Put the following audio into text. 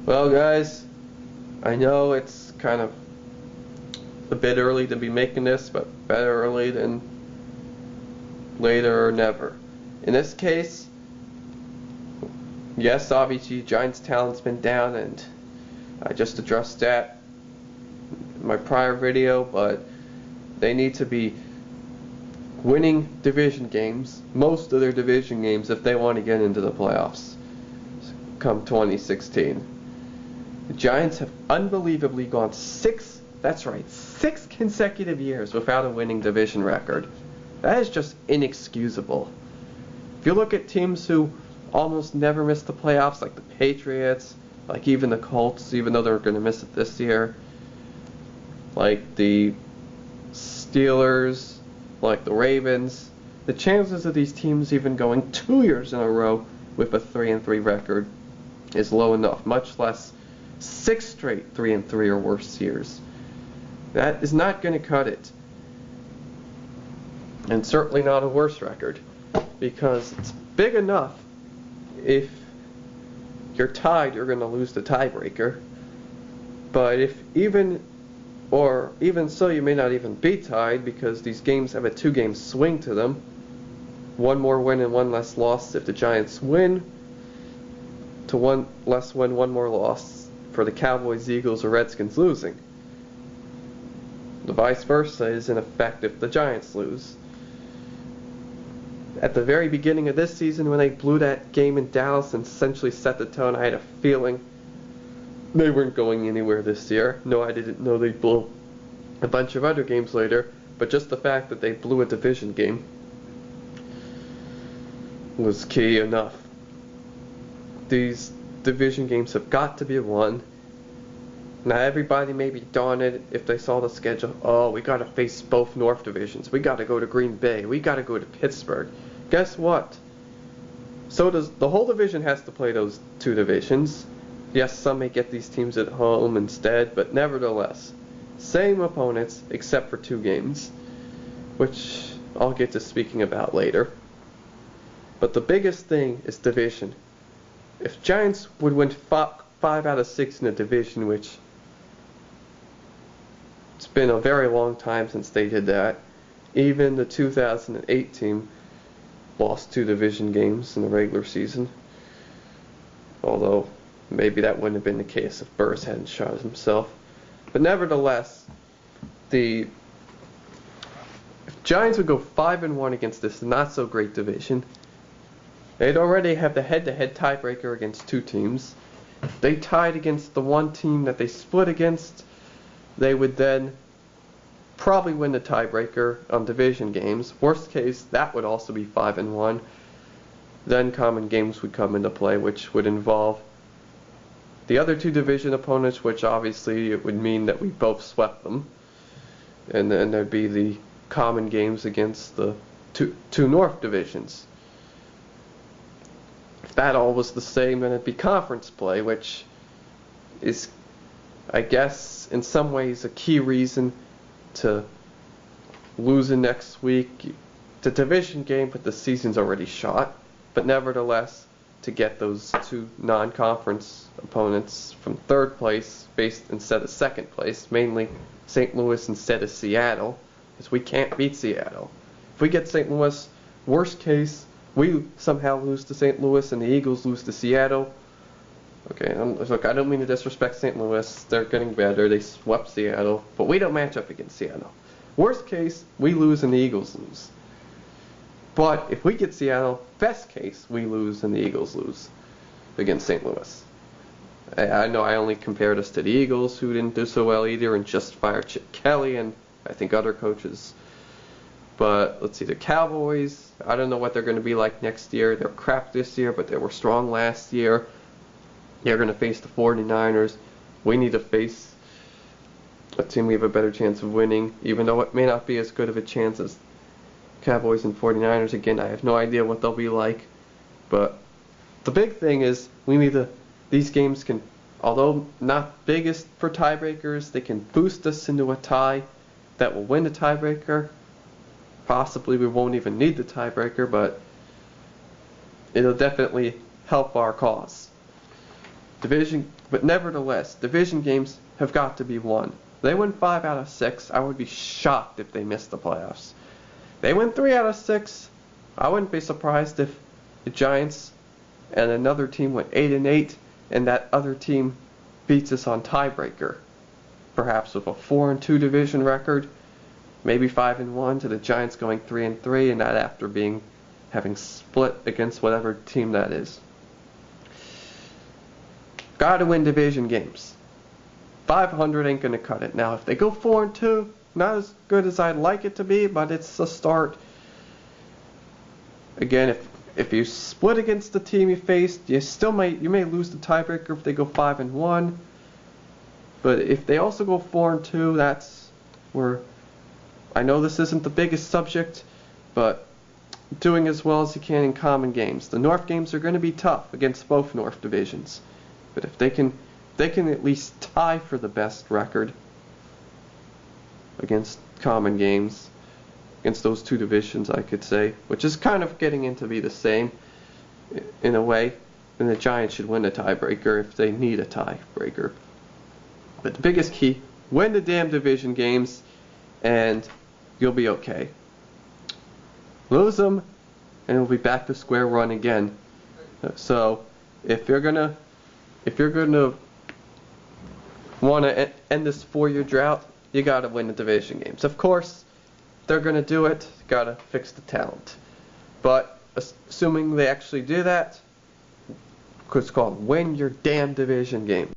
Well, guys, I know it's kind of a bit early to be making this, but better early than later or never. In this case, yes, obviously Giants' talent's been down, and I just addressed that in my prior video, but they need to be winning division games, most of their division games, if they want to get into the playoffs come 2016. The Giants have unbelievably gone six consecutive years without a winning division record. That is just inexcusable. If you look at teams who almost never miss the playoffs, like the Patriots, like even the Colts, even though they're going to miss it this year, like the Steelers, like the Ravens, the chances of these teams even going 2 years in a row with a 3-3 record is low enough, much less 6 straight 3-3 or worse years. That is not going to cut it. And certainly not a worse record, because it's big enough if you're tied, you're going to lose the tiebreaker. But if even so, you may not even be tied, because these games have a 2-game swing to them. One more win and one less loss if the Giants win, to one less win, one more loss for the Cowboys, Eagles, or Redskins losing. The vice versa is in effect if the Giants lose. At the very beginning of this season, when they blew that game in Dallas and essentially set the tone, I had a feeling they weren't going anywhere this year. No, I didn't know they'd blow a bunch of other games later, but just the fact that they blew a division game was key enough. These division games have got to be won. Now, everybody may be daunted if they saw the schedule. Oh, we got to face both North divisions. We got to go to Green Bay. We got to go to Pittsburgh. Guess what? So does the whole division has to play those two divisions. Yes, some may get these teams at home instead, but nevertheless, same opponents except for 2 games, which I'll get to speaking about later. But the biggest thing is division. If Giants would win 5 out of 6 in the division, which it's been a very long time since they did that. Even the 2008 team lost 2 division games in the regular season. Although maybe that wouldn't have been the case if Burris hadn't shot himself. But nevertheless, if Giants would go 5-1 against this not so great division, they'd already have the head-to-head tiebreaker against 2 teams. If they tied against the one team that they split against, they would then probably win the tiebreaker on division games. Worst case, that would also be 5-1. Then common games would come into play, which would involve the other 2 division opponents, which obviously it would mean that we both swept them. And then there'd be the common games against the two North divisions. If that all was the same, then it'd be conference play, which is, I guess, in some ways a key reason to losing next week. The division game, but the season's already shot. But nevertheless, to get those 2 non-conference opponents from 3rd place faced instead of 2nd place, mainly St. Louis instead of Seattle, because we can't beat Seattle. If we get St. Louis, worst case, we somehow lose to St. Louis and the Eagles lose to Seattle. Okay, look, I don't mean to disrespect St. Louis. They're getting better. They swept Seattle, but we don't match up against Seattle. Worst case, we lose and the Eagles lose. But if we get Seattle, best case, we lose and the Eagles lose against St. Louis. I know I only compared us to the Eagles, who didn't do so well either, and just fired Chip Kelly and I think other coaches. But let's see, the Cowboys, I don't know what they're going to be like next year. They're crap this year, but they were strong last year. They're going to face the 49ers. We need to face a team we have a better chance of winning, even though it may not be as good of a chance as Cowboys and 49ers. Again, I have no idea what they'll be like. But the big thing is these games can, although not biggest for tiebreakers, they can boost us into a tie that will win the tiebreaker. Possibly we won't even need the tiebreaker, but it'll definitely help our cause. But nevertheless, division games have got to be won. They win 5 out of 6. I would be shocked if they missed the playoffs. They win 3 out of 6. I wouldn't be surprised if the Giants and another team went 8-8, and that other team beats us on tiebreaker, perhaps with a 4-2 division record, maybe 5-1 to the Giants going 3-3, and that after having split against whatever team that is. Got to win division games. 500 ain't gonna cut it. Now, if they go 4-2, not as good as I'd like it to be, but it's a start. Again, if you split against the team you faced, you may lose the tiebreaker if they go 5-1. But if they also go 4-2, that's where I know this isn't the biggest subject, but doing as well as you can in common games. The North games are going to be tough against both North divisions, but if they can at least tie for the best record against common games, against those two divisions, I could say, which is kind of getting into be the same in a way, then the Giants should win the tiebreaker if they need a tiebreaker. But the biggest key, win the damn division games, and you'll be okay. Lose them, and we'll be back to square one again. So if you're gonna want to end this 4-year drought, you gotta win the division games. Of course, they're gonna do it. Gotta fix the talent. But assuming they actually do that, it's called win your damn division game.